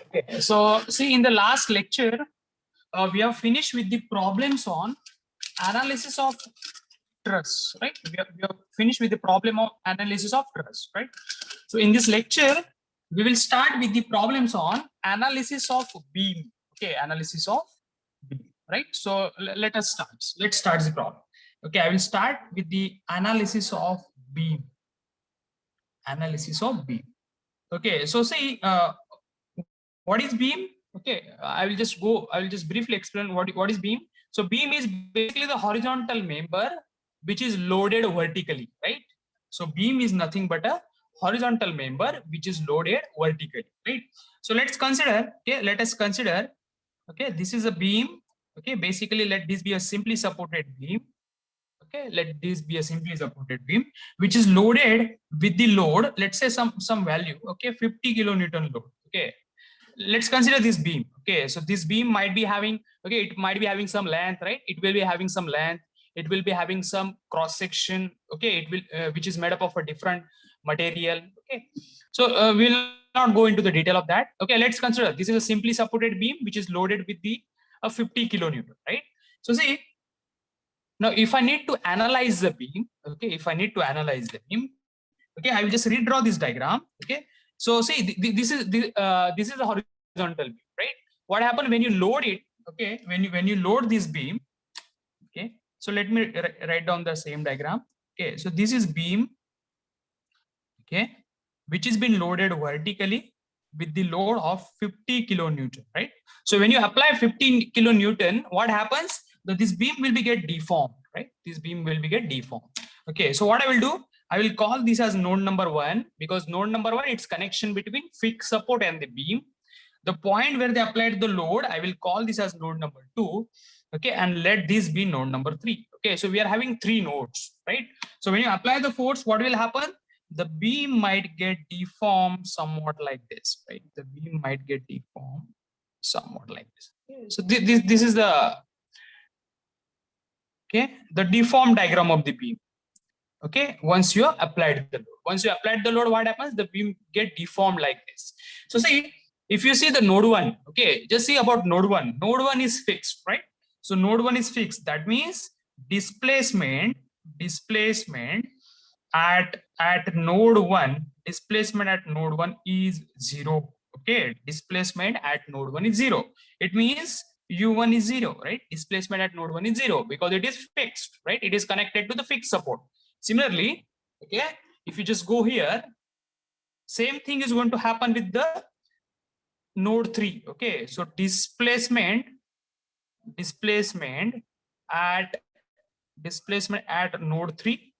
Okay. So see, in the last lecture, we have finished with the problems on analysis of truss, right? We have finished with the problem of analysis of truss, right? So in this lecture, we will start with the problems on analysis of beam. Okay, analysis of beam, right? So let us start. Let's start the problem. Okay, I will start with the analysis of beam. Analysis of beam. Okay, so see, what is beam? Okay, I will just briefly explain what is beam. So beam is basically the horizontal member which is loaded vertically, right? So beam is nothing but a horizontal member which is loaded vertically, right? So let's consider, okay, let us consider, okay, this is a beam. Okay, basically let this be a simply supported beam. Okay, let this be a simply supported beam which is loaded with the load, let's say some value, okay, 50 kilonewton load. Okay, let's consider this beam. Okay, so this beam might be having, okay, it might be having some length, right? It will be having some length, it will be having some cross section. Okay, it will which is made up of a different material. Okay, so we'll not go into the detail of that. Okay, let's consider this is a simply supported beam which is loaded with the 50 kilonewton, right? So see, now if I need to analyze the beam, okay, if I need to analyze the beam, okay, I will just redraw this diagram. Okay, so see, this is the horizontal beam, right? What happened when you load it? Okay, when you load this beam, okay, so let me write down the same diagram. Okay, so this is beam, okay, which is been loaded vertically with the load of 50 kilonewton, right? So when you apply 15 kilonewton, what happens? That this beam will be get deformed, right? This beam will be get deformed. Okay, so what I will do, I will call this as node number 1, because node number 1, it's connection between fixed support and the beam. The point where they applied the load, I will call this as node number 2. Okay, and let this be node number 3. Okay, so we are having 3 nodes, right? So when you apply the force, what will happen? The beam might get deformed somewhat like this, right? The beam might get deformed somewhat like this. So this is the, okay, the deformed diagram of the beam. Okay, once you applied the load, what happens? The beam get deformed like this. So see, if you see the node 1, okay, just see about node 1. Node 1 is fixed, right? So node 1 is fixed. That means displacement at node 1, displacement at node 1 is 0. Okay, displacement at node 1 is 0. It means u1 is 0, right? Displacement at node 1 is 0 because it is fixed, right? It is connected to the fixed support. Similarly, okay, if you just go here, same thing is going to happen with the node 3. Okay, so displacement at node 3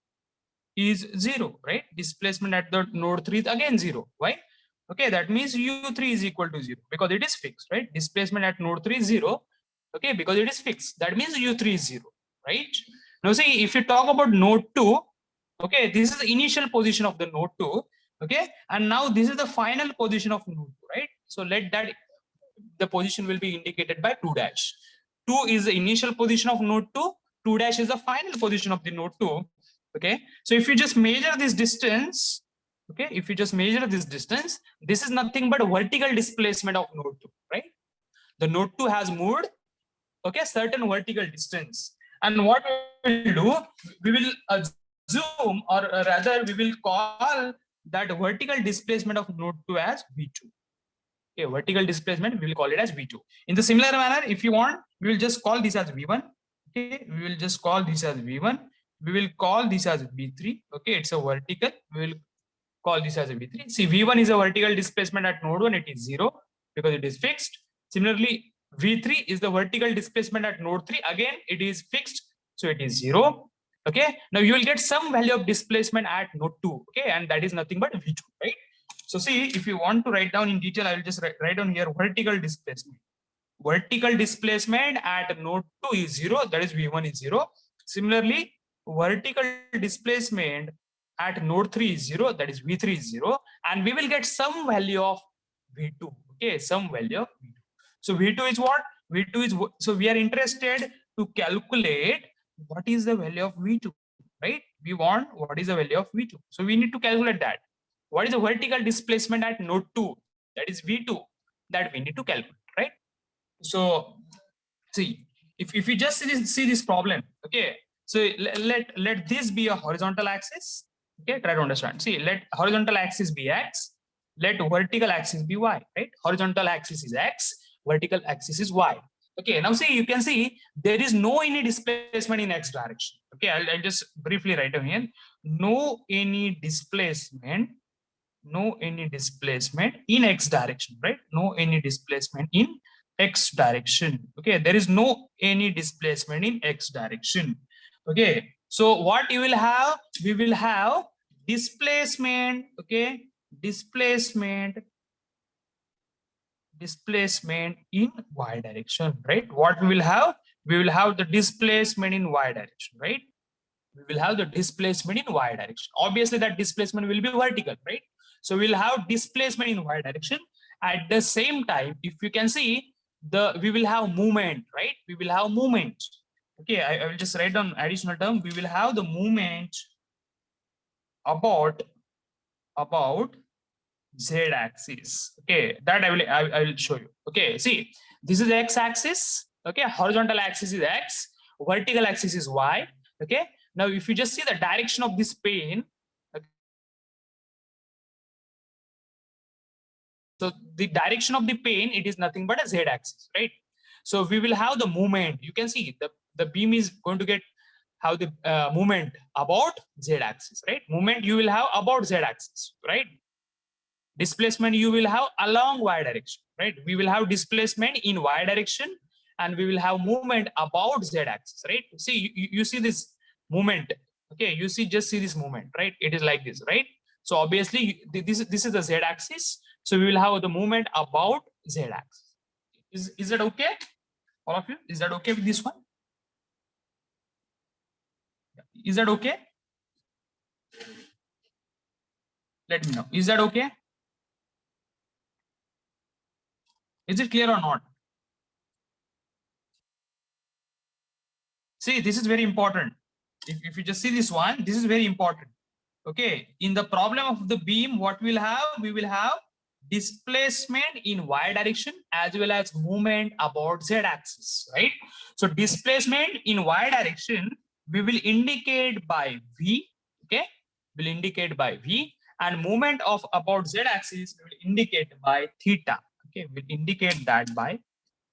is 0, right? Displacement at the node 3 is again 0. Why? Okay, that means u3 is equal to 0 because it is fixed, right? Displacement at node 3 is 0. Okay, because it is fixed. That means u3 is 0, right? Now see, if you talk about node 2, okay, this is the initial position of the node 2. Okay, and now this is the final position of node 2, right? So let that, the position will be indicated by 2 dash. 2 is the initial position of node 2, 2 dash is the final position of the node 2. Okay, so if you just measure this distance, okay, if you just measure this distance, this is nothing but a vertical displacement of node 2, right? The node 2 has moved, okay, certain vertical distance, and what we will do, we will assume, or rather we will call that vertical displacement of node 2 as v2. Okay, vertical displacement, we will call it as v2. In the similar manner, if you want, we will just call this as v1. Okay, we will just call this as v1. We will call this as v3. Okay, it's a vertical. We will call this as a v3. See, v1 is a vertical displacement at node 1. It is 0 because it is fixed. Similarly, v3 is the vertical displacement at node 3. Again, it is fixed, so it is 0. Okay, now you will get some value of displacement at node 2. Okay, and that is nothing but v2, right? So see, if you want to write down in detail, I will just write down here vertical displacement. Vertical displacement at node 2 is 0, that is v1 is 0. Similarly, vertical displacement at node 3 is 0, that is v3 is 0, and we will get some value of v2. Okay, some value of v2. So v2 is what? V2 is, so we are interested to calculate what is the value of v2, right? We want what is the value of v2. So we need to calculate that. What is the vertical displacement at node 2? That is v2. that we need to calculate, right? So see, if you just see this problem, okay, so let this be a horizontal axis, okay, try to understand. See, let horizontal axis be x, let vertical axis be y, right? Horizontal axis is x, vertical axis is y. Okay, now see, you can see there is no any displacement in x direction. Okay, I'll just briefly write down here. No any displacement in x direction, right? No any displacement in x direction. Okay, there is no any displacement in x direction. Okay, so what you will have, we will have displacement, okay, displacement in y direction, right? What we will have, we will have the displacement in y direction, right? We will have the displacement in y direction. Obviously that displacement will be vertical, right? So we'll have displacement in y direction. At the same time, if you can see, we will have movement, right? We will have movement. Okay, I will just write down additional term. We will have the movement about z axis. Okay, that I will show you. Okay, see, this is x axis. Okay, horizontal axis is x, vertical axis is y. Okay, now if you just see the direction of this plane, okay, so the direction of the plane, it is nothing but a z axis, right? So we will have the movement. You can see the beam is going to get have the movement about z axis, right? Movement you will have about z axis, right? Displacement you will have along y direction, right? We will have displacement in y direction and we will have movement about z axis, right? See, you see this movement, okay? You see, just see this movement, right? It is like this, right? So obviously this is the z axis. So we will have the movement about z axis. Is that okay? All of you, is that okay with this one? Is that okay? Let me know. Is that okay? Is it clear or not? See, this is very important. If you just see this one, this is very important. Okay, in the problem of the beam, what we'll have, we will have displacement in y direction as well as movement about z axis, right? So displacement in y direction, we will indicate by v, okay? Will indicate by v, and movement of about z axis will indicate by theta. Okay, we'll indicate that by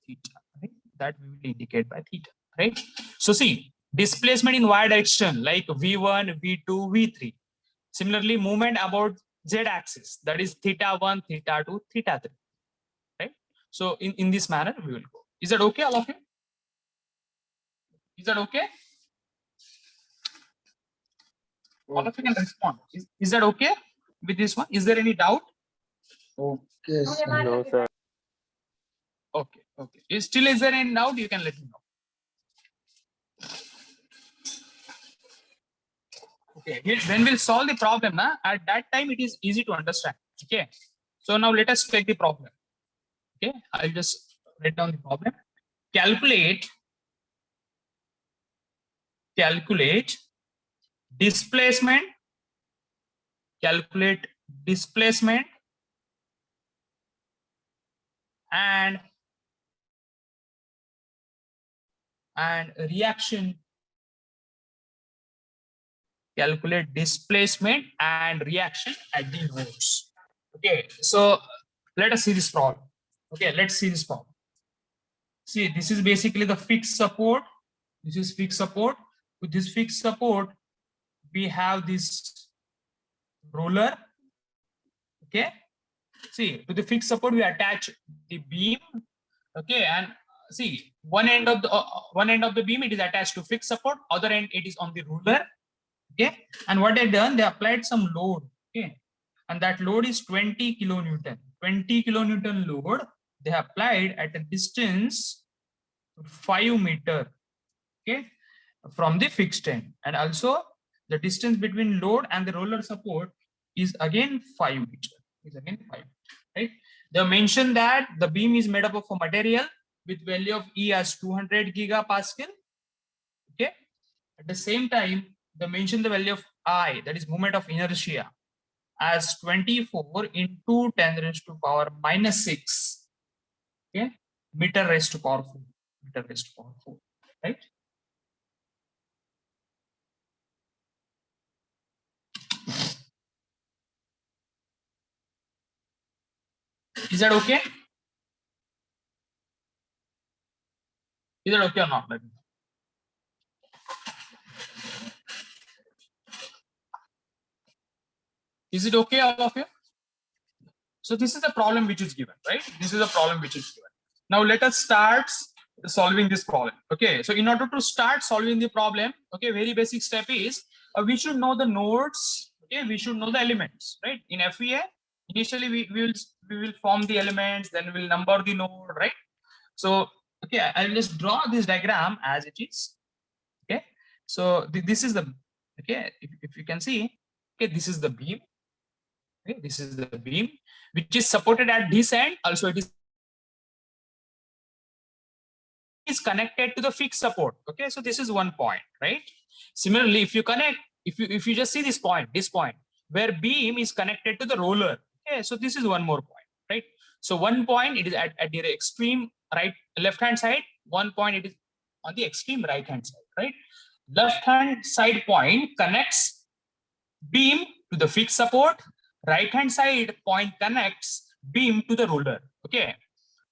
theta, right? That we will indicate by theta, right? So see, displacement in y direction like v1, v2, v3. Similarly, movement about z axis, that is theta 1, theta 2, theta 3, right? So in this manner we will go. Is that okay, all of you? Is that okay? All of you can respond. Is that okay with this one? Is there any doubt? Okay, sir. No, sir. Okay, okay. Is there any doubt? You can let me know. Okay, when we'll solve the problem, at that time it is easy to understand. Okay, so now let us take the problem. Okay, I'll just write down the problem. Calculate displacement, calculate displacement and reaction. Calculate displacement and reaction at the nodes. Okay, so let us see this problem. Okay, let's see this problem. See, this is basically the fixed support. This is fixed support. With this fixed support, we have this roller. Okay, see, to the fixed support we attach the beam. Okay, and see, one end of the beam it is attached to fixed support, other end it is on the ruler. Okay, and what they've done, they applied some load. Okay, and that load is 20 kilonewton. 20 kilonewton load they applied at a distance 5 meter. Okay, from the fixed end, and also the distance between load and the roller support is again 5 meter. Is again 5 meter, right? They mentioned that the beam is made up of a material with value of E as 200 gigapascal. Okay, at the same time they mention the value of I, that is moment of inertia, as 24 into 10 raised to power minus 6 okay, meter raised to power 4, meter raised to power 4, right? Is that okay? Is that okay or not? Let me know. Is it okay, all of you? So this is the problem which is given, right? This is the problem which is given. Now let us start solving this problem. Okay, so in order to start solving the problem, okay, very basic step is we should know the nodes. Okay, we should know the elements, right? In FEA, initially we will form the elements, then we'll number the node, right? So okay, I'll just draw this diagram as it is. Okay, so this is the, okay, if you can see, okay, this is the beam. Okay, this is the beam which is supported at this end. Also, it is connected to the fixed support. Okay, so this is one point, right? Similarly, if you connect, if you just see this point where beam is connected to the roller. Okay, so this is one more point, right? So one point it is at the extreme right left hand side. One point it is on the extreme right hand side, right? Left hand side point connects beam to the fixed support. Right hand side point connects beam to the roller. Okay,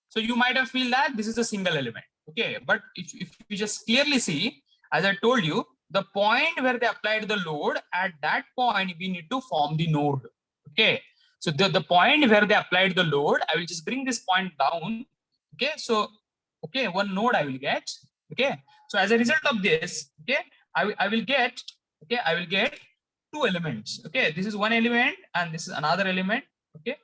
so you might have feel that this is a single element. Okay, but if you just clearly see, as I told you, the point where they applied the load, at that point we need to form the node. Okay, so the point where they applied the load, I will just bring this point down. Okay, so okay, one node I will get. Okay, so as a result of this, okay, I will get, okay, I will get two elements. Okay, this is one element and this is another element. Okay,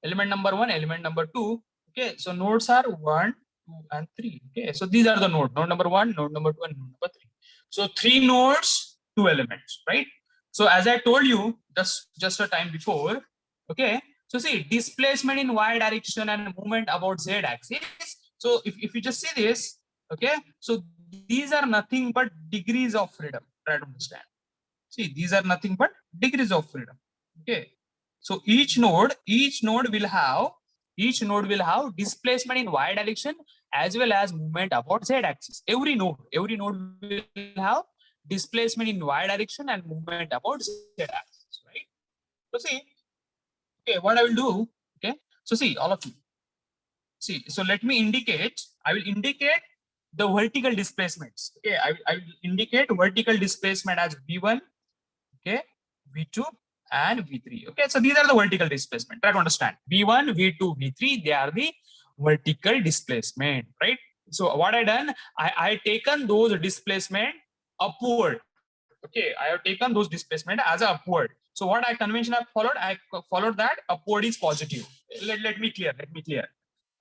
element number one, element number two. Okay, so nodes are 1, 2, and 3. Okay, so these are the nodes. Node number 1, node number 2, and node number 3. So 3 nodes, 2 elements, right? So as I told you just a time before, okay. So see, displacement in y direction and movement about z axis. So if you just see this, okay. So these are nothing but degrees of freedom. Try to understand. See, these are nothing but degrees of freedom. Okay. So each node will have displacement in y direction as well as movement about z axis. Every node will have displacement in y direction and movement about z axis, right? So see, okay, what I will do, okay. So see, all of you, see. So let me indicate. I will indicate the vertical displacements. Okay, I will indicate vertical displacement as v1, okay, v2 and v3. Okay, so these are the vertical displacement. Try to understand. v1, v2, v3, they are the vertical displacement, right? So what I done, I taken those displacement upward. Okay, I have taken those displacement as a upward. So what convention I followed that upward is positive. Let me clear.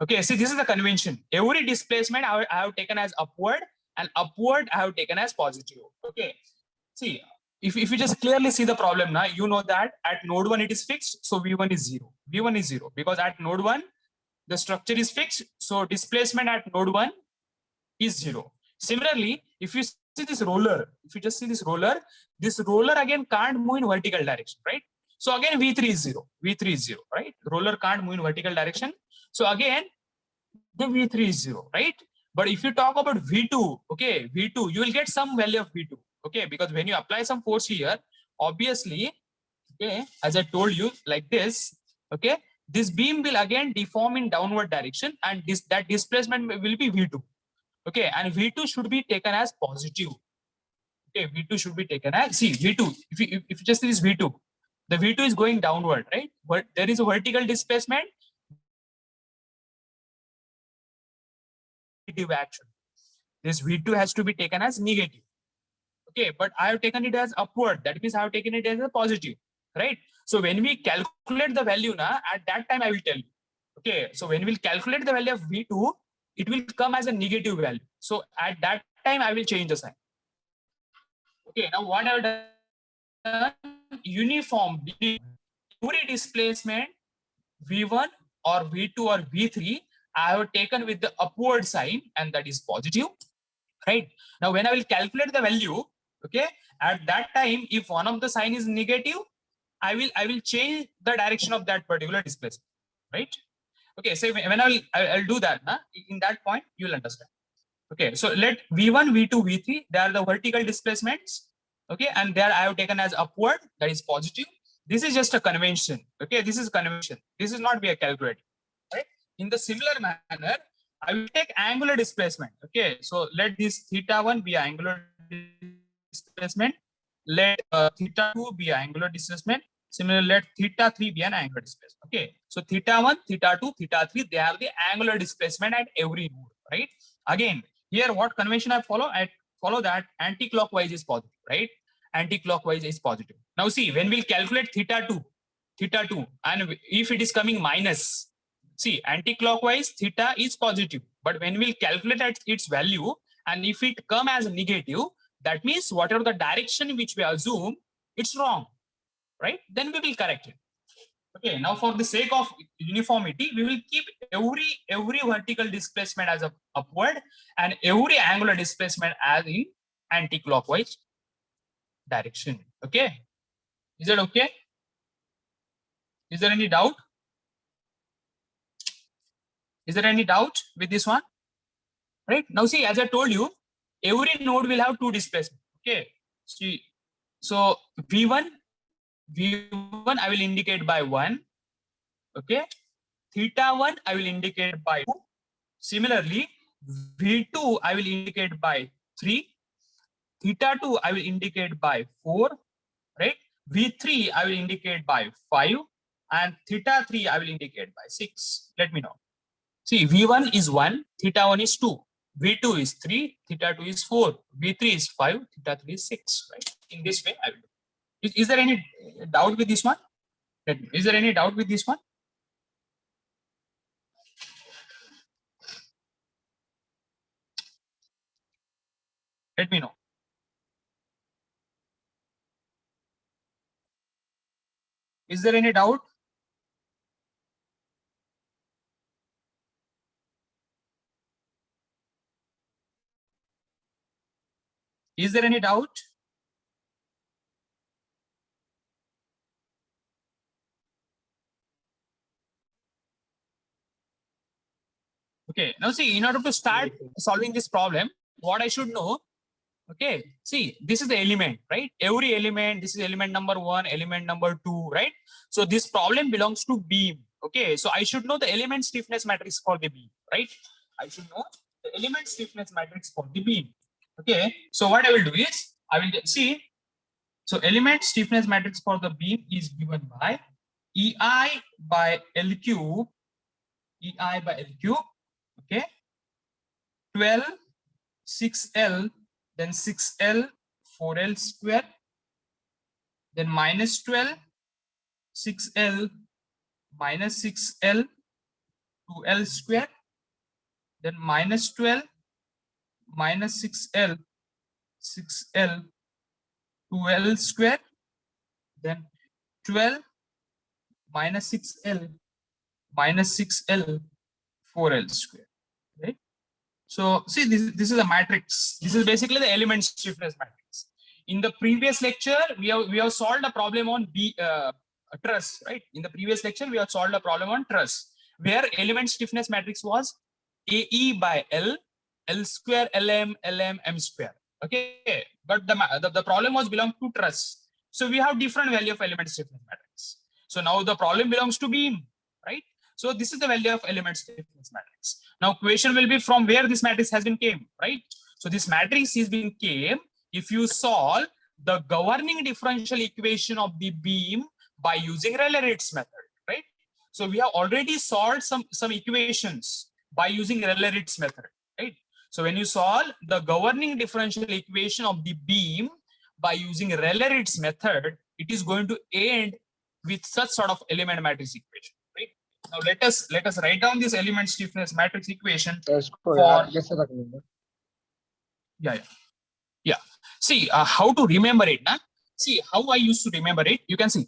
Okay, see, this is the convention. Every displacement I have taken as upward, and upward I have taken as positive. Okay, see, if you just clearly see the problem now, you know that at node 1 it is fixed, so v1 is 0. v1 is 0 because at node 1 the structure is fixed, so displacement at node 1 is 0. Similarly, if you see this roller, this roller again can't move in vertical direction, right? So again v3 is 0. Right? Roller can't move in vertical direction. So again the v3 is 0, right? But if you talk about v2, okay, v2, you will get some value of v2. Okay, because when you apply some force here, obviously, okay, as I told you, like this, okay, this beam will again deform in downward direction, and that displacement will be v2. Okay, and v2 should be taken as positive. Okay, v2 should be taken as, see, v2, if you just see this v2, the v2 is going downward, right? But there is a vertical displacement, negative action. This v2 has to be taken as negative. Okay, but I have taken it as upward. That means I have taken it as a positive, right? So when we calculate the value now, at that time I will tell you. Okay, so when we'll calculate the value of v2, it will come as a negative value. So at that time I will change the sign. Okay, now what I have done, uniform every displacement v1 or v2 or v3, I have taken with the upward sign, and that is positive, right? Now when I will calculate the value, okay, at that time if one of the sign is negative, I will change the direction of that particular displacement, right? Okay, so when I'll do that, in that point you will understand. Okay, so let V1, V2, V3, they are the vertical displacements. Okay, and there I have taken as upward, that is positive. This is just a convention. Okay, this is convention. This is not be a calculator. Right? In the similar manner, I will take angular displacement. Okay, so let this theta 1 be angular displacement. Let theta 2 be angular displacement. Similarly, let theta 3 be an angular displacement. Okay, so theta 1, theta 2, theta 3, they have the angular displacement at every node. Right? Again, here what convention I follow? I follow that anti-clockwise is positive, right? Anti-clockwise is positive. Now see, when we'll calculate theta 2, and if it is coming minus, see, anti-clockwise theta is positive, but when we'll calculate at its value, and if it come as negative, that means whatever the direction which we assume, it's wrong, right? Then we will correct it. Okay, now for the sake of uniformity, we will keep every vertical displacement as a upward and every angular displacement as in anti-clockwise direction. Okay, is that okay? Is there any doubt? Is there any doubt with this one? Right now, see, as I told you, every node will have two displacements. Okay, see, so V1 I will indicate by 1. Okay, theta 1 I will indicate by 2. Similarly, V2 I will indicate by 3. Theta 2 I will indicate by 4. Right? V3 I will indicate by 5. And theta 3 I will indicate by 6. Let me know. See, V1 is 1, theta 1 is 2. V2 is 3, theta 2 is 4. V3 is 5, theta 3 is 6. Right? In this way, I will do. Is there any doubt with this one? Is there any doubt with this one? Let me know. Is there any doubt? Is there any doubt? Okay, now see, in order to start solving this problem, what I should know, okay, see, this is the element, right? Every element, this is element number 1, element number 2, right? So this problem belongs to beam, okay? So I should know the element stiffness matrix for the beam, right? I should know the element stiffness matrix for the beam, okay? So what I will do is, I will see, so element stiffness matrix for the beam is given by EI by L cube, EI by L cube, okay, 12, 6L, then 6L, 4L square, then minus 12, 6L, minus 6L, 2L square, then minus 12, minus 6L, 6L, 2L square, then 12, minus 6L, minus 6L, 4L square, right? So see, this is a matrix. This is basically the element stiffness matrix. In the previous lecture, we have solved a problem on truss, right? In the previous lecture, we have solved a problem on truss, where element stiffness matrix was AE by L, L square, LM, LM, M square. Okay, but the problem was belong to truss. So we have different value of element stiffness matrix. So now the problem belongs to beam, right? So this is the value of element stiffness matrix. Now question will be from where this matrix has been came, right? So this matrix is being came if you solve the governing differential equation of the beam by using Rayleigh-Ritz method, right? So we have already solved some equations by using Rayleigh-Ritz method, right? So when you solve the governing differential equation of the beam by using Rayleigh-Ritz method, it is going to end with such sort of element matrix equation. Now let us write down this element stiffness matrix equation for yeah. See how to remember it. Nah? See how I used to remember it. You can see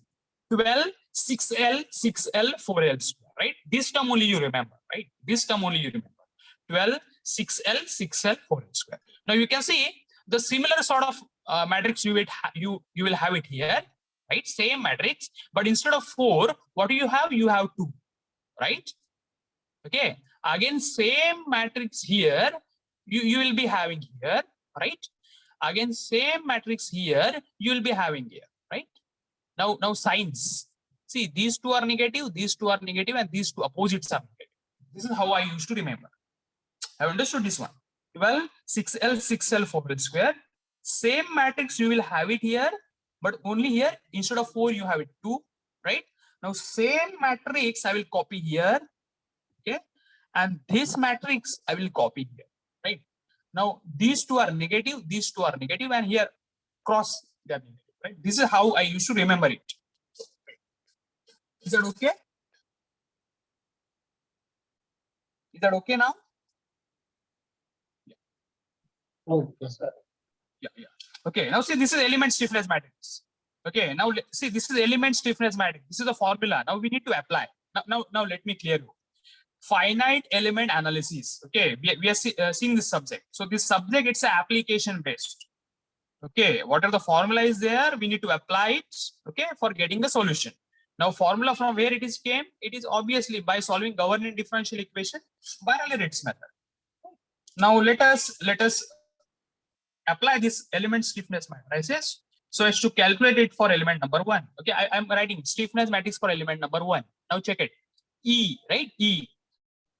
12, 6L, 6L, 4L square, right? This term only you remember, right? This term only you remember. 12, 6L, 6L, 4L square. Now you can see the similar sort of matrix you will have it here, right? Same matrix, but instead of 4, what do you have? You have 2. Right? Okay, again same matrix here you will be having here, right? Again same matrix here you will be having here, right? Now signs. See, these two are negative, these two are negative, and these two opposites are negative. This is how I used to remember. I understood this one. Well, 6L 6L 4L square. Same matrix you will have it here, but only here instead of 4 you have it 2, right? Now same matrix I will copy here, okay, and this matrix I will copy here, right? Now these two are negative, these two are negative, and here cross they are negative, right? This is how I used to remember it. Is that okay? Is that okay now? Okay, sir. Yeah. Okay, now see, this is element stiffness matrix. Okay, now see, this is element stiffness matrix. This is the formula. Now we need to apply. Now let me clear you. Finite element analysis. Okay, we are seeing this subject. So this subject, it's an application based. Okay, what are the formula is there? We need to apply it. Okay, for getting the solution. Now formula from where it is came? It is obviously by solving governing differential equation by Rayleigh-Ritz method. Now let us apply this element stiffness matrices so as to calculate it for element number 1. Okay, I'm writing stiffness matrix for element number 1. Now check it. E, right? E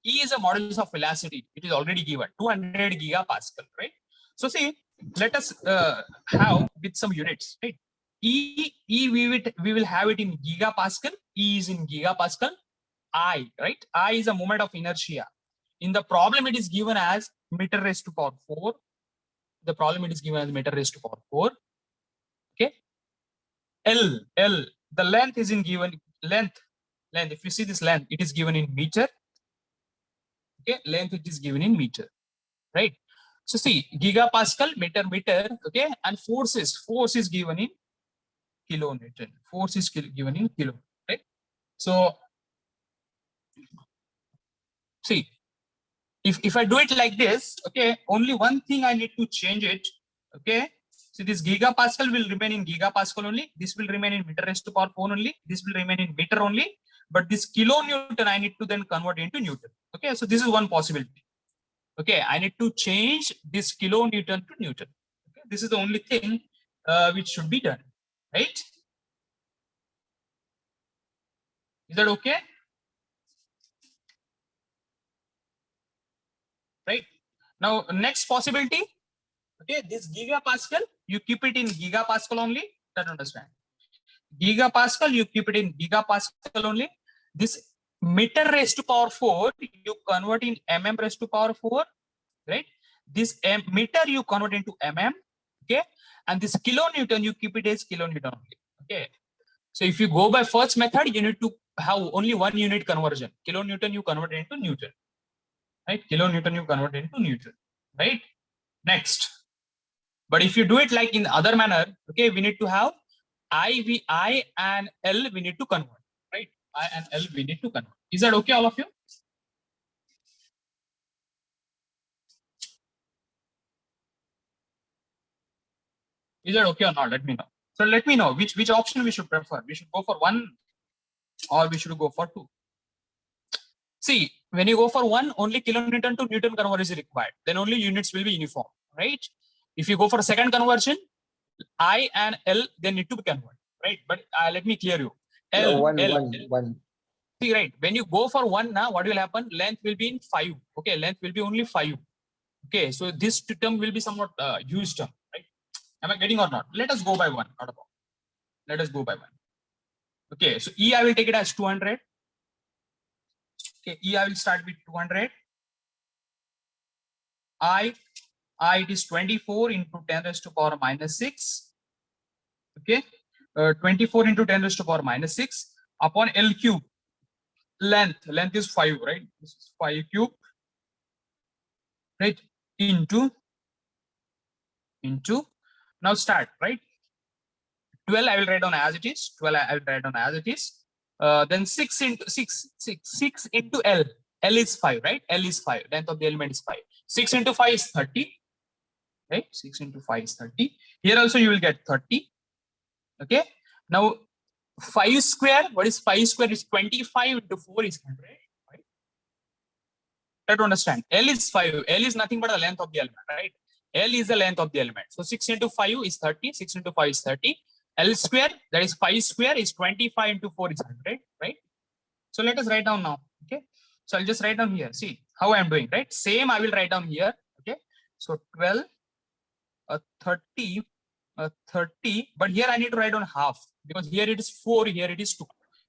is a modulus of velocity. It is already given 200 gigapascal, right? So see, let us have with some units, right? E we will have it in gigapascal. E is in gigapascal. I, right? I is a moment of inertia. In the problem, it is given as meter raised to power 4. The problem it is given as meter raised to power 4. Okay. L, the length is in given length. If you see this length, it is given in meter. Okay, length it is given in meter, right? So see, gigapascal, meter, okay, and force is given in kilonewton. Force is given in kilo, right? So see, if I do it like this, okay, only one thing I need to change it, okay. So this gigapascal will remain in gigapascal only. This will remain in meter raised to power 4 only. This will remain in meter only. But this kilonewton I need to then convert into Newton. Okay, so this is one possibility. Okay, I need to change this kilonewton to Newton. Okay, this is the only thing which should be done, right? Is that okay? Right. Now, next possibility. Okay, this gigapascal, you keep it in gigapascal only. Don't understand. Gigapascal, you keep it in gigapascal only. This meter raised to power 4, you convert in mm raised to power 4, right? This meter you convert into mm, okay? And this kilonewton, you keep it as kilonewton only, okay? So if you go by first method, you need to have only one unit conversion. Kilonewton you convert into Newton, right? Kilonewton you convert into Newton, right? Next. But if you do it like in other manner, okay, we need to have I and L we need to convert, right? I and L we need to convert. Is that okay, all of you? Is that okay or not? Let me know. So let me know which option we should prefer. We should go for 1 or we should go for 2. See, when you go for 1, only kilonewton to Newton conversion is required. Then only units will be uniform, right? If you go for a second conversion, I and L, they need to be converted, right? But let me clear you. One. See, right, when you go for 1 now, what will happen? Length will be in 5. Okay, length will be only 5. Okay, so this term will be somewhat huge term, right? Am I getting or not? Let us go by 1, not a problem. Let us go by 1. Okay, so E I will take it as 200. Okay, E I will start with 200. I it is 24 into 10 raised to power minus 6. Okay, 24 into 10 raised to power minus 6 upon L cube. Length is 5, right? This is 5 cube, right? Into now start, right? 12 I will write down as it is. 12 I will write down as it is. Then 6 into L. L is 5, right? L is 5. Length of the element is 5. 6 into 5 is 30. Right? 6 into 5 is 30. Here also you will get 30. Okay. Now 5 square. What is 5 square? Is 25 into 4 is 100. Right? Try to understand. L is 5. L is nothing but the length of the element, right? L is the length of the element. So 6 into 5 is 30. 6 into 5 is 30. L square, that is 5 square, is 25 into 4 is 100, right? So let us write down now. Okay. So I'll just write down here. See how I'm doing, right? Same I will write down here. Okay. So 12, 30, 30. But here I need to write down half because here it is 4, here it is 2.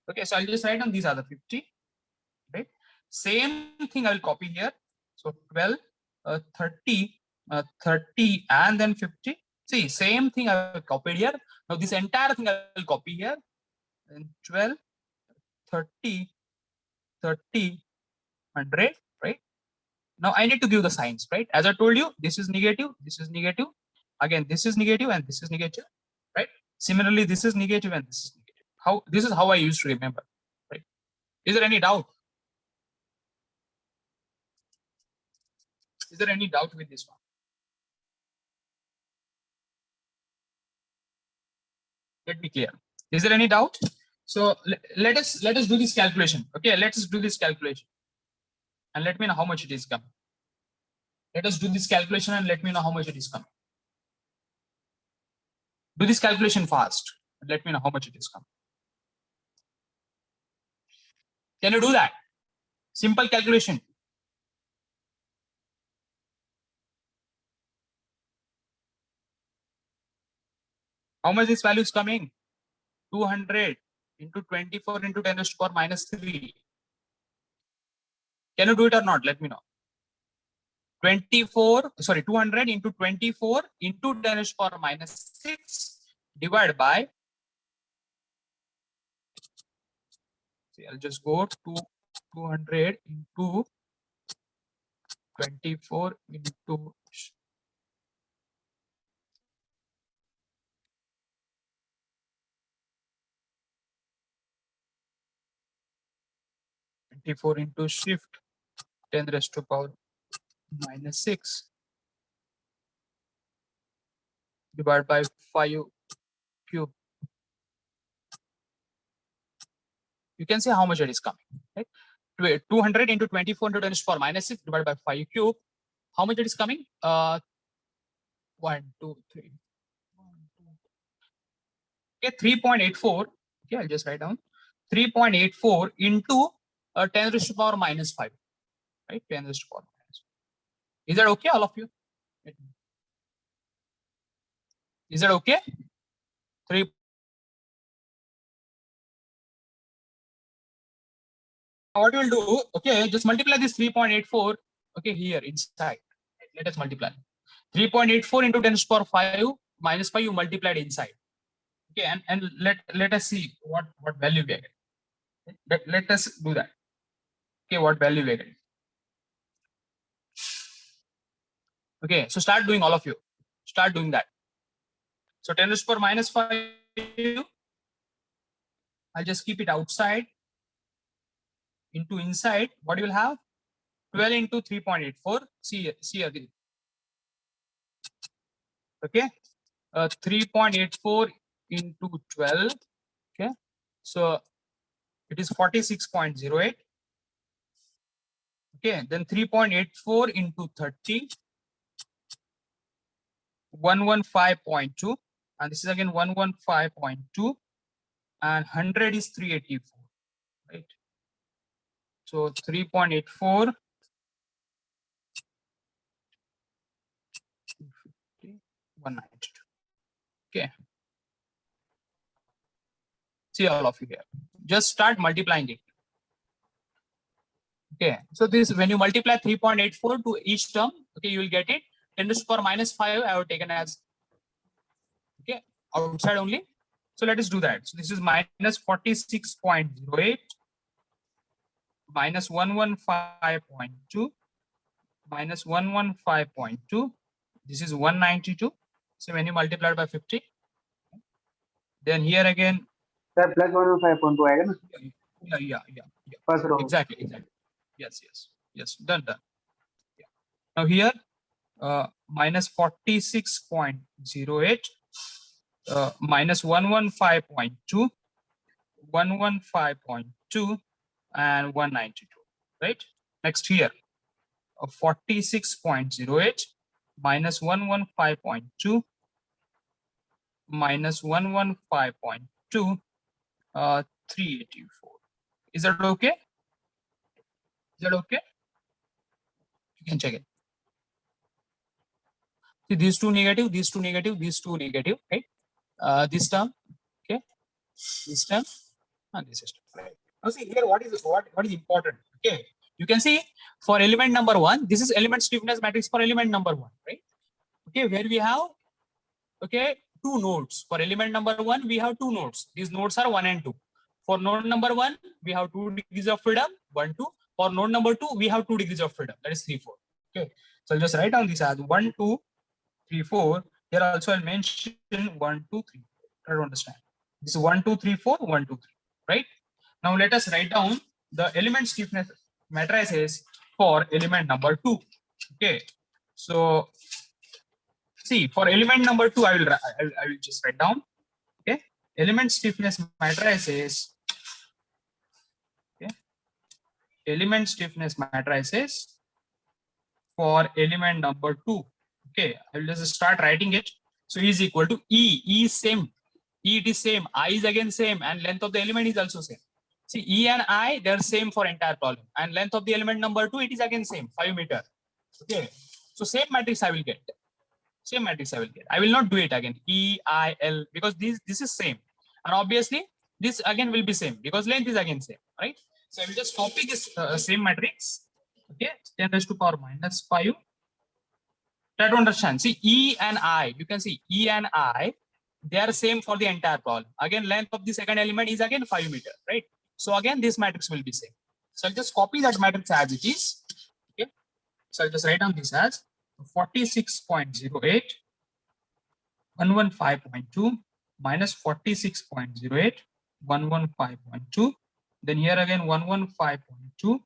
Okay. So I'll just write down these are the 50. Right. Same thing I will copy here. So 12, 30, 30, and then 50. See, same thing I will copy here. Now this entire thing I will copy here. And 12, 30, 30, 100, right? Now I need to give the signs, right? As I told you, this is negative, this is negative. Again, this is negative and this is negative, right? Similarly, this is negative and this is negative. This is how I used to remember, right? Is there any doubt? Is there any doubt with this one? Let me clear. Is there any doubt? So let us do this calculation. Okay, let us do this calculation, and let me know how much it is coming. Let us do this calculation and let me know how much it is coming. Do this calculation fast. And let me know how much it is coming. Can you do that? Simple calculation. How much this value is coming? 200 into 24 into 10 raised to power minus 3. Can you do it or not? Let me know. 200 into 24 into 10 raised to power minus 6 divided by, see, I'll just go to 200 into 24 into 24 into shift 10 raised to power minus 6 divided by 5 cube. You can see how much it is coming, right? 200 into 24 into 10 raised to power minus 6 divided by 5 cube. How much it is coming? 1, 2, 3. Okay, 3.84. Okay, I'll just write down 3.84 into 10 raised to power minus 5, right? 10 raised to power minus 5. Is that okay, all of you? Is that okay? 3. What we'll do? Okay, just multiply this 3.84. Okay, here inside. Let us multiply 3.84 into 10 raised to power 5 minus 5. You multiplied inside. Okay, and let us see what value we are getting. Let us do that. Okay, what value we are getting. Okay, so start doing, all of you. Start doing that. So 10 raised to power minus 5. I'll just keep it outside. Into inside, what you will have? 12 into 3.84. See again. Okay, 3.84 into 12. Okay, so it is 46.08. Okay, then 3.84 into 30, 115.2, and this is again 115.2, and 100 is 384, right? So 3.84, 192. Okay. See all of you here. Just start multiplying it. Okay. So this, when you multiply 3.84 to each term, okay, you will get it. 10 raised to power minus 5 I have taken as, okay, outside only. So let us do that. So this is minus 46.08 minus 115.2 minus 115.2. This is 192. So when you multiply it by 50, then here again. Sir, plus 115.2 Yeah. First row. Exactly. Yes. Done. Yeah. Now here, minus 46.08, minus 115.2, 115.2, and 192. Right. Next here, 46.08 minus 115.2 minus 115.2 384. Is that okay? Is that okay? You can check it. See, these two negative, these two negative, these two negative, right? This term, okay, this term, and this is right. Now see here, what is important? Okay, you can see for element number one, this is element stiffness matrix for element number one, right? Okay, where we have two nodes. For element number one, we have two nodes. These nodes are 1 and 2. For node number 1, we have 2 degrees of freedom, 1, 2. For node number 2, we have 2 degrees of freedom, that is 3, 4. Okay, so I'll just write down this as 1, 2, 3, 4. Here also I'll mention 1, 2, 3. Try to understand. This is 1, 2, 3, 4, 1, 2, 3. Right? Now let us write down the element stiffness matrices for element number 2. Okay, so see, for element number 2, I will just write down. Okay, element stiffness matrices. Okay, element stiffness matrices for element number 2. Okay, I will just start writing it. So E is equal to E. E is same. E it is same. I is again same, and length of the element is also same. See, E and I, they are same for entire problem, and length of the element number 2, it is again same, 5 meter. Okay, so same matrix I will get. Same matrix I will get. I will not do it again. E, I, L, because this is same. And obviously, this again will be same because length is again same, right? So I will just copy this same matrix. Okay, 10 raised to power minus 5. Try to understand. See, E and I, you can see E and I, they are same for the entire problem. Again, length of the second element is again 5 meter, right? So again, this matrix will be same. So I'll just copy that matrix as it is. Okay, so I'll just write down this as 46.08, 115.2 minus 46.08, 115.2. Then here again 115.2,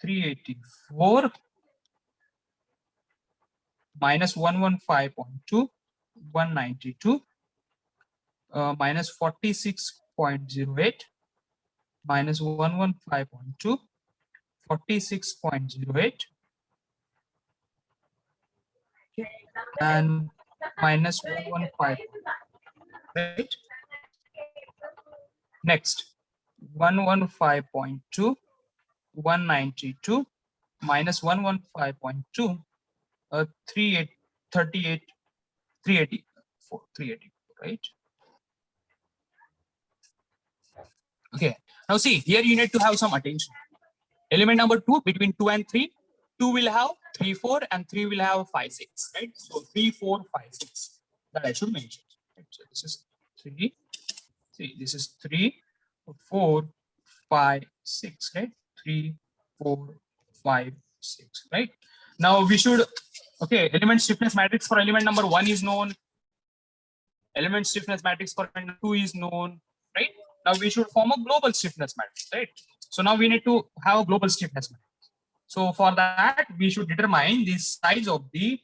384 minus 115.2, 192 minus 46.08 minus 115.2, 46.08 and minus 115, right? Next, 115.2, 192 minus 115.2, 380, 384, right? Okay, now see, here you need to have some attention. Element number 2, between 2 and 3, 2 will have 3, 4 and 3 will have 5, 6, right? So 3, 4, 5, 6, that I should mention. Right? So this is 3, see, this is 3, 4, 5, 6, right? 3, 4, 5, 6, right? Now we should, okay, element stiffness matrix for element number 1 is known. Element stiffness matrix for element 2 is known, right? Now we should form a global stiffness matrix, right? So now we need to have a global stiffness matrix. So for that, we should determine the size of the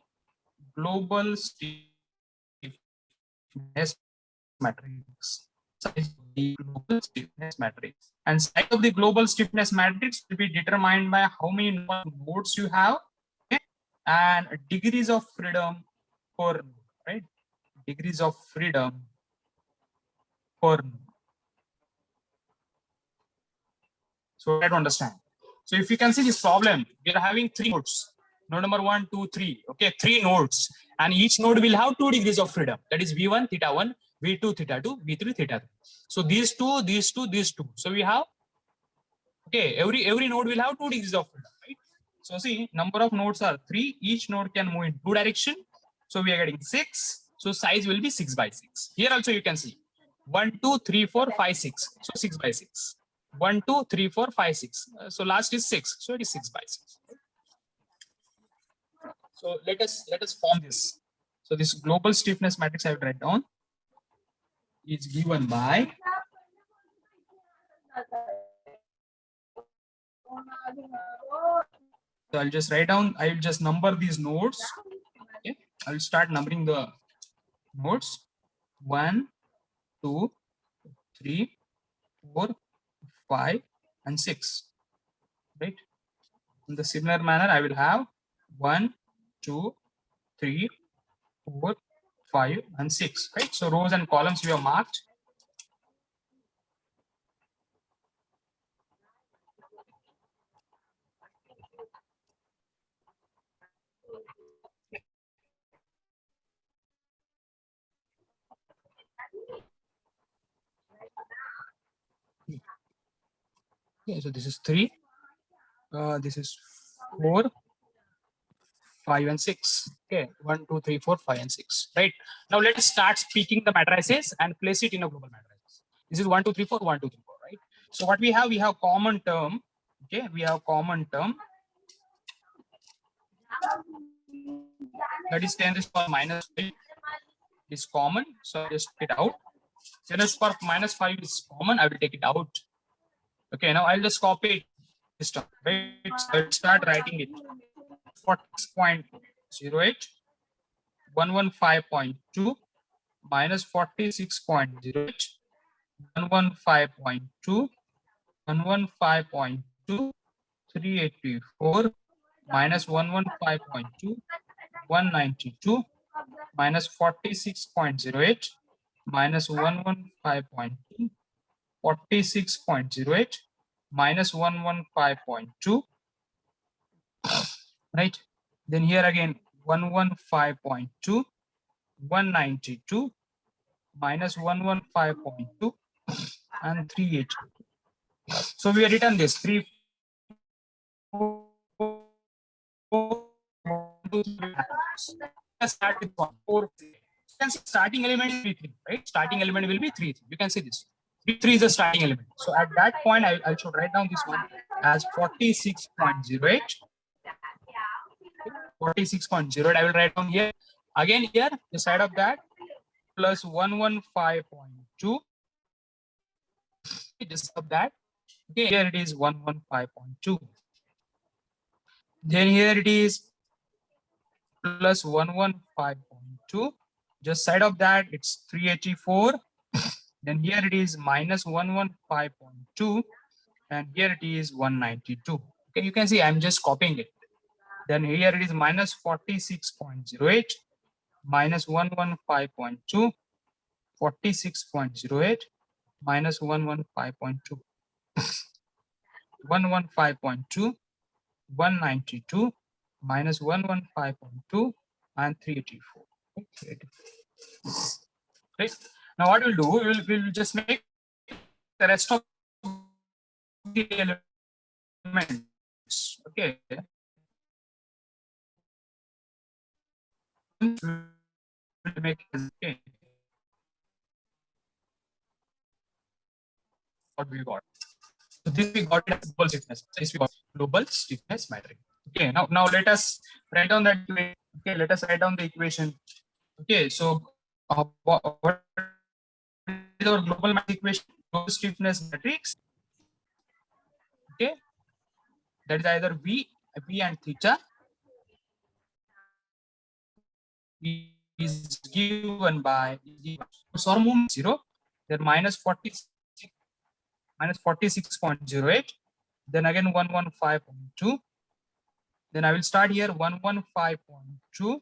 global stiffness matrix. Size of the global stiffness matrix. And size of the global stiffness matrix will be determined by how many nodes you have, okay? And degrees of freedom per node, right? Degrees of freedom per node. So try to understand. So if you can see this problem, we are having 3 nodes. Node number 1, 2, 3. Okay, 3 nodes. And each node will have 2 degrees of freedom. That is V1, theta 1, V2, theta 2, V3, theta 3. So these two, these two, these two. So we have, okay, every node will have 2 degrees of freedom, right? So see, number of nodes are 3. Each node can move in 2 direction. So we are getting 6. So size will be 6 by 6. Here also you can see 1, 2, 3, 4, 5, 6. So 6 by 6. 1, 2, 3, 4, 5, 6. So last is 6. So it is 6 by 6. So let us form this. So this global stiffness matrix I will write down is given by so I'll just write down, I will just number these nodes. Okay, I will start numbering the nodes 1, 2, 3, 4, 5, and 6. Right? In the similar manner, I will have 1, 2, 3, 4, 5, and 6. Right. So rows and columns we have marked. Okay, so this is 3. This is 4, 5, and 6. Okay, 1, 2, 3, 4, 5, and 6. Right. Now let us start speaking the matrices and place it in a global matrix. This is 1, 2, 3, 4, 1, 2, 3, 4. Right. So what we have common term. Okay, we have common term that is 10 to the power minus 5 is common. So just take it out. 10 to the power minus 5 is common. I will take it out. Okay, now I'll just copy it this term. Right. So I'll start writing it. 46.08, 115.2 minus 46.08, 115.2, 115.2, 384 minus 115.2, 192 minus 46.08 minus 115.2, 46.08 minus 115.2. Right. Then here again 115.2, 192 minus 115.2 and 380. So we have written this 3, 4, 2, 3. Let's start with 1, 4, 3. You can see starting element is 3, 3, right? Starting element will be 3, 3. You can see this. 3, 3 is the starting element. So at that point, I should write down this one as 46.08. 46.08. I will write down here. Again, here, the side of that, plus 115.2. Just of that. Okay, here it is 115.2. Then here it is plus 115.2. Just side of that, it's 384. Then here it is minus 115.2. And here it is 192. Okay, you can see I'm just copying it. Then here it is minus 46.08, minus 115.2, 46.08, minus 115.2, 115.2, 192, minus 115.2, and 384. Right. Now what we'll do, we'll just make the rest of the elements. Okay. We'll make okay. What we got. So this we got as global stiffness. This we got global stiffness matrix. Okay. Now let us write down that. Okay. Let us write down the equation. Okay. So what is our global matrix equation? Global stiffness matrix. Okay. That is either V and theta is given by SOR movement 0, then minus 46.08, then again 115.2. Then I will start here 115.2.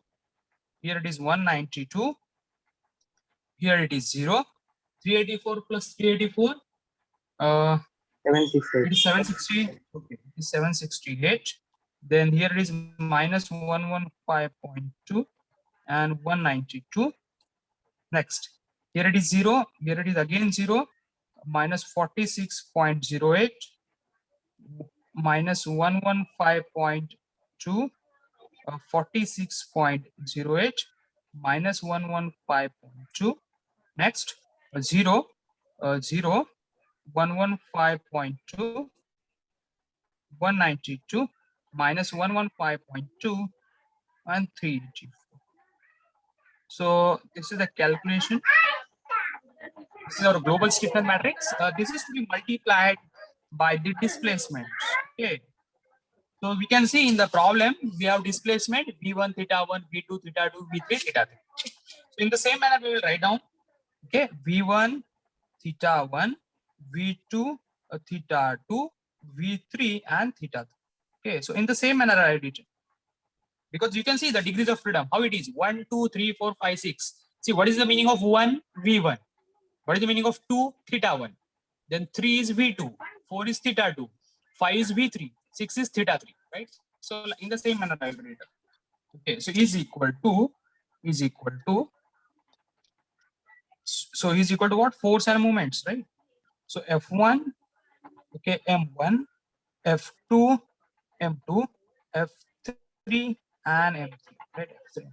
Here it is 192. Here it is 0. 384 plus 384. 768. It is 760. Okay, it is 768. Then here it is minus 115.2 and 192. Next, here it is 0. Here it is again 0. Minus 46.08. Minus 115.2. 46.08. Minus 115.2. Next, 0. 0. 115.2. 192 minus 115.2 and 384. So this is the calculation. This is our global stiffness matrix. This is to be multiplied by the displacement. Okay. So we can see in the problem we have displacement v1 theta 1, v2 theta 2, v3 theta 3. So in the same manner we will write down. Okay, v1 theta 1, v2 theta 2, v3 and theta 3. Okay, so in the same manner I did it. because you can see the degrees of freedom, how it is 1, 2, 3, 4, 5, 6. See, what is the meaning of 1? V1. What is the meaning of 2? Theta 1. Then 3 is V2, 4 is theta 2, 5 is V3, 6 is theta 3, right? So in the same manner, I will write it. Okay, so is equal to, so is equal to what? Force and moments, right? So F1, okay, M1, F2, M2, F3, and M3, right? F3,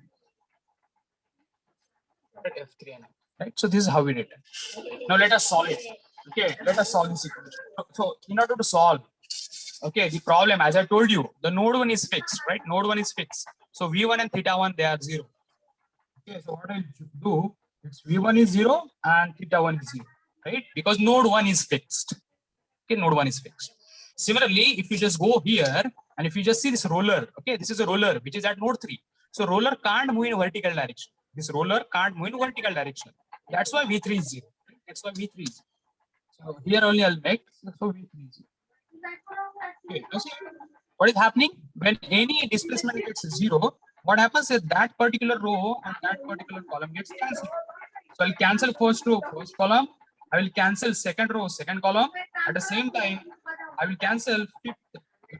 right? F3 and M3, right? So this is how we did it. Now let us solve it. Okay, let us solve this equation. So in order to solve, okay, the problem, as I told you, the node 1 is fixed, right? Node 1 is fixed. So V1 and theta 1, they are 0. Okay, so what I do, it's V1 is 0 and theta 1 is 0, right? Because node 1 is fixed. Okay, node 1 is fixed. Similarly, if you just go here and if you just see this roller, okay, this is a roller which is at node 3. So roller can't move in vertical direction. This roller can't move in vertical direction. That's why V3 is 0. That's why V3 is 0. So here only I'll make, so V3 is 0. Okay, now see what is happening when any displacement gets 0. What happens is that particular row and that particular column gets cancelled. So I'll cancel first row, first column. I will cancel second row, second column. At the same time, I will cancel fifth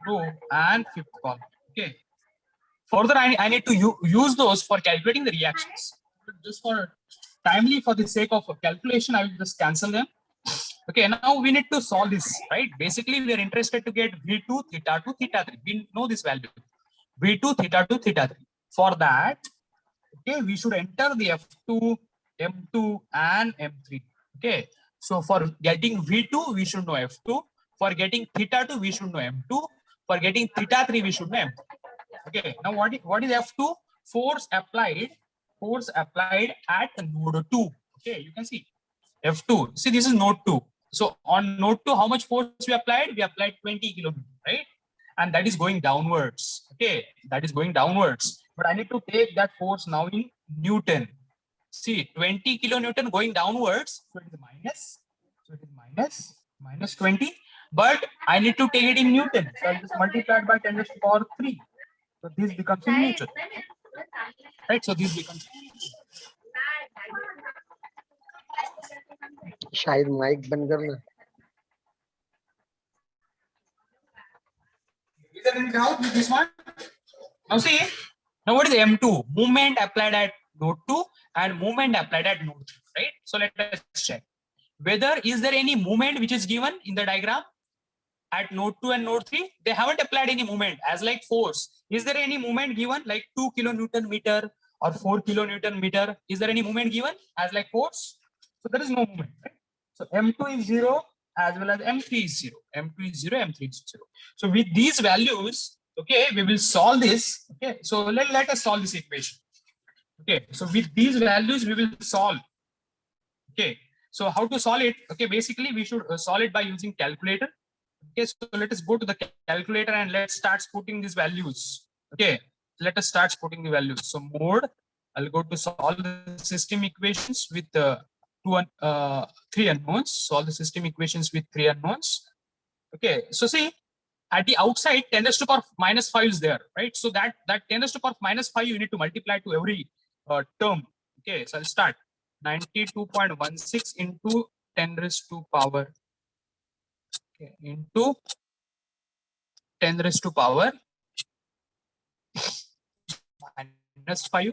row and fifth column. Okay. Further, I need to use those for calculating the reactions. Just for timely, for the sake of calculation, I will just cancel them. Okay, now we need to solve this, right? Basically, we are interested to get V2 theta 2 theta 3. We know this value, V2 theta 2 theta 3. For that, okay, we should enter the F2, M2, and M3. Okay, so for getting V2, we should know F2. For getting theta 2, we should know M2. For getting theta 3, we should know M3. Okay, now what is F2? Force applied at node 2. Okay, you can see F2. See, this is node 2. So on node 2, how much force we applied? We applied 20 kilonewton, right? And that is going downwards. Okay, that is going downwards. But I need to take that force now in Newton. See, 20 kilonewton going downwards. So it is minus. So it is minus 20. But I need to take it in Newton. So I'll just multiply it by 10 to the power 3. So this becomes in Newton. Right? So this becomes. शायद mic बंद करना. Is there any doubt with this one? Now see, now what is M2? Movement applied at node 2 and movement applied at node 3, right? So let us check. Whether is there any movement which is given in the diagram at node 2 and node 3? They haven't applied any movement as like force. Is there any movement given like 2 kilonewton meter or 4 kilonewton meter? Is there any movement given as like force? So there is no movement, right? So M2 is 0 as well as M3 is 0. M2 is 0, M3 is 0. So with these values, okay, we will solve this. Okay, so let us solve this equation. Okay, so with these values, we will solve. Okay, so how to solve it? Okay, basically we should solve it by using calculator. Okay, so let us go to the calculator and let's start putting these values. Okay, let us start putting the values. So mode, I'll go to solve the system equations with three unknowns. Solve the system equations with 3 unknowns. Okay, so see, at the outside 10 raised to power minus 5 is there, right? So that 10 raised to power minus 5 you need to multiply to every term. Okay, so I'll start 92.16 into 10 raised to power, okay, into 10 raised to power minus 5,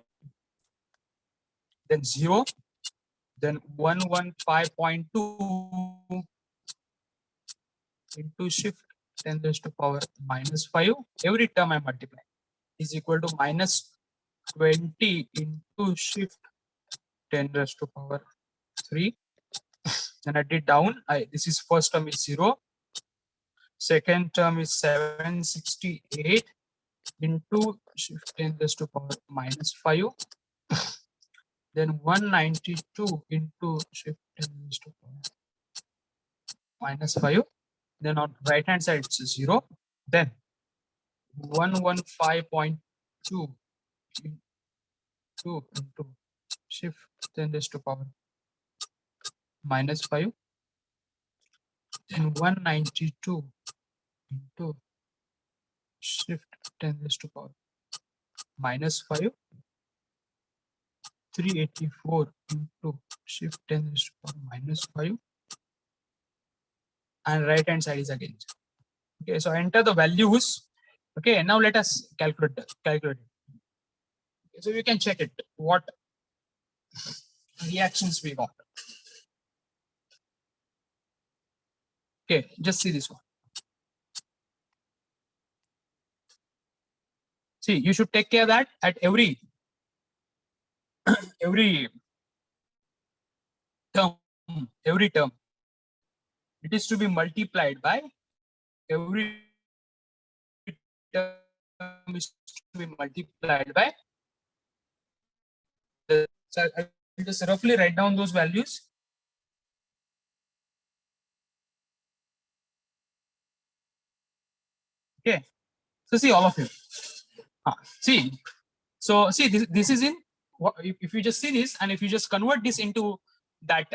then 0, then 115.2 into shift 10 raised to power minus 5. Every term I multiply is equal to minus 20 into shift 10 raised to power 3. Then I did down. This is first term is 0. Second term is 768 into shift 10 raised to power minus 5. Then 192 into shift 10 raised to power minus 5. Then on right hand side it's 0. Then 115.2 into shift 10 raised to power minus 5. Then 192 into shift 10 raised to power minus 5, 384 into shift 10 raised to power minus 5, and right hand side is again 0. Okay, so enter the values. Okay, now let us calculate it. Okay, so you can check it what reactions we got. Okay, just see this one. See, you should take care that at every term, it is to be multiplied by every term is to be multiplied by. So I will just roughly write down those values. Okay, so see all of you. See, so see this is in if you just see this and if you just convert this into that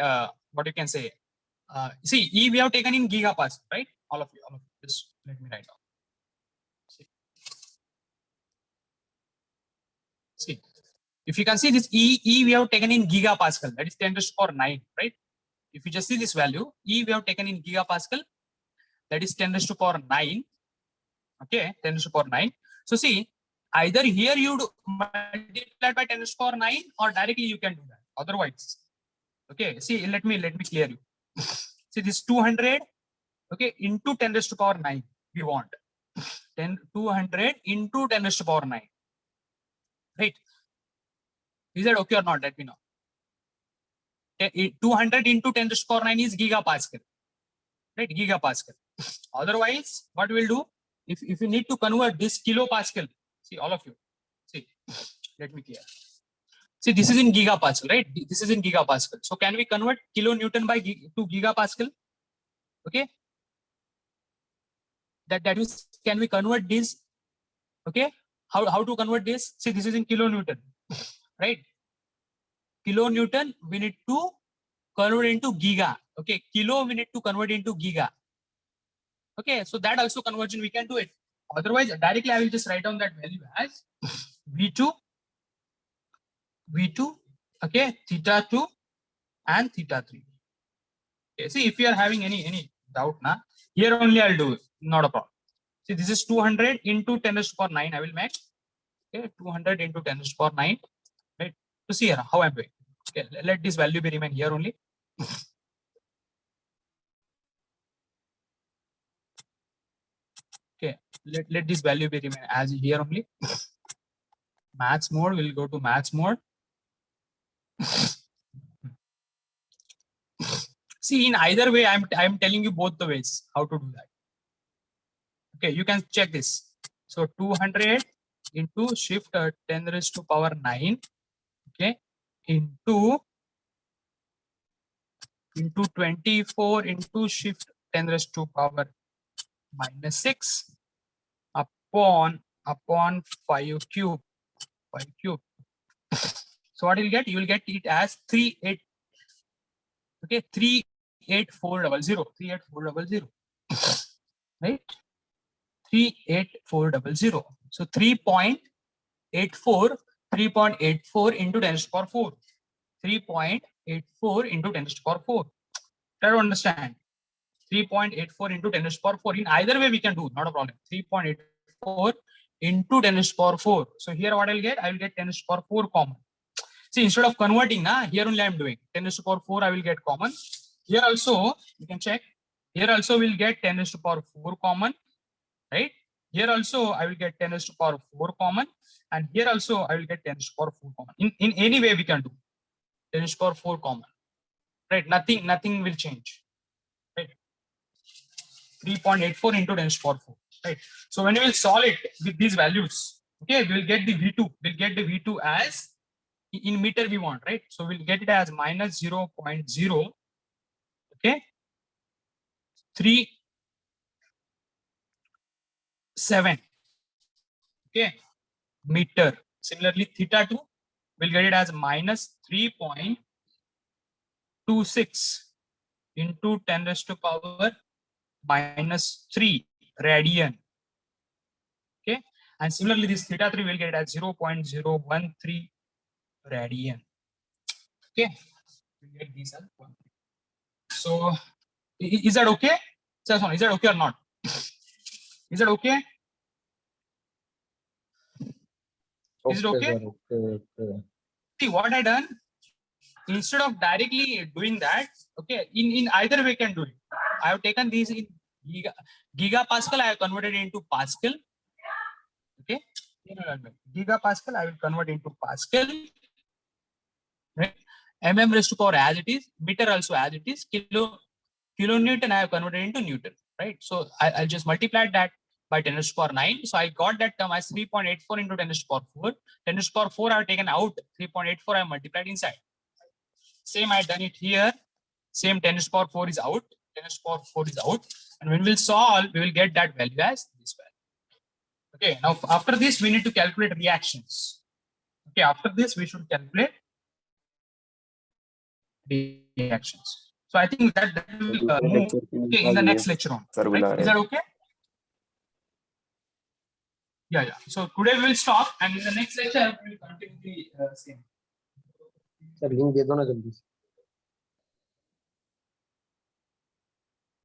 what you can say. See, E we have taken in gigapascal, right? All of you. Just let me write down. See, if you can see this E we have taken in gigapascal, that is 10 raised to power 9, right? If you just see this value, E we have taken in gigapascal, that is 10 raised to power 9. Okay, 10 raised to power 9. So see, either here you multiply by 10 raised to power 9 or directly you can do that. Otherwise, okay, see, let me clear you. See, this 200, okay, into 10 raised to power 9, we want 200 into 10 raised to power 9, right? Is that okay or not? Let me know. 200 into 10 raised to power 9 is gigapascal, right? Gigapascal. Otherwise, what we'll do, if you need to convert this kilopascal, see all of you, see, let me clear. See, this is in gigapascal, right? This is in gigapascal. So can we convert kilonewton by to gigapascal? Okay. That is, can we convert this? Okay. How to convert this? See, this is in kilonewton, right? Kilonewton, we need to convert into giga. Okay. Kilo, we need to convert into giga. Okay. So that also conversion we can do it. Otherwise, directly I will just write down that value as V2, okay, theta 2 and theta 3. Okay. See, if you are having any doubt, na, here only I'll do it. Not a problem. See, this is 200 into 10 raised to power 9. I will make. Okay, 200 into 10 raised to power 9. Right. So see here how I'm doing. Okay, let this value be remain here only. Okay, let this value be remain as here only. Maths mode, we'll go to maths mode. See, in either way, I'm telling you both the ways how to do that. Okay, you can check this. So 200 into shift 10 raised to power 9. Okay, into 24 into shift 10 raised to power minus 6 upon 5 cube. So what you'll get? You will get it as 38. Okay, 38400. 38400. Right? 38400. So 3.84 into 10 to the power 4. 3.84 into 10 to the power 4. Try to understand. 3.84 into 10 to the power 4. In either way we can do, not a problem. 3.84 into 10 to the power 4. So here what I'll get? I will get 10 to the power 4 common. See, instead of converting, here only I'm doing 10 to the power 4. I will get common. Here also you can check. Here also we'll get 10 to the power 4 common, right? Here also I will get 10 to the power 4 common, and here also I will get 10 to the power 4 common. In any way we can do 10 to the power 4 common, right? Nothing will change, right? 3.84 into 10 to the power 4, right? So when we will solve it with these values, okay, we will get the V2. We'll get the V2 as in meter we want, right? So we'll get it as minus 0.0, okay, 37, okay, meter. Similarly, theta 2, we'll get it as minus 3.26 into 10 raised to power minus 3 radian. Okay, And similarly, this theta 3 will get as 0.013 radian. Okay, we get these as 1. So is that okay? So, is that okay or not? Is that okay? Is it okay? Sir, okay. See what I done, instead of directly doing that, okay, in either way can do it. I have taken these in gigapascal, I have converted into Pascal. Okay, gigapascal I will convert into Pascal. Right? Raised to power as it is, meter also as it is, kilonewton I have converted into Newton. Right? So I'll just multiply that by 10 raised to power 9. So I got that term as 3.84 into 10 raised to power 4. 10 raised to power 4 I have taken out, 3.84 I have multiplied inside. Same I have done it here. Same 10 raised to power 4 is out. 10 raised to power 4 is out. And when we'll solve, we will get that value as this value. Okay, now after this, we need to calculate reactions. Okay, after this, we should calculate reactions. So I think that will move okay, in the next lecture on. Right? Is that okay? Yeah. So today we will stop, and in the next lecture we will continue the same. Sir link दे दो ना जल्दी से.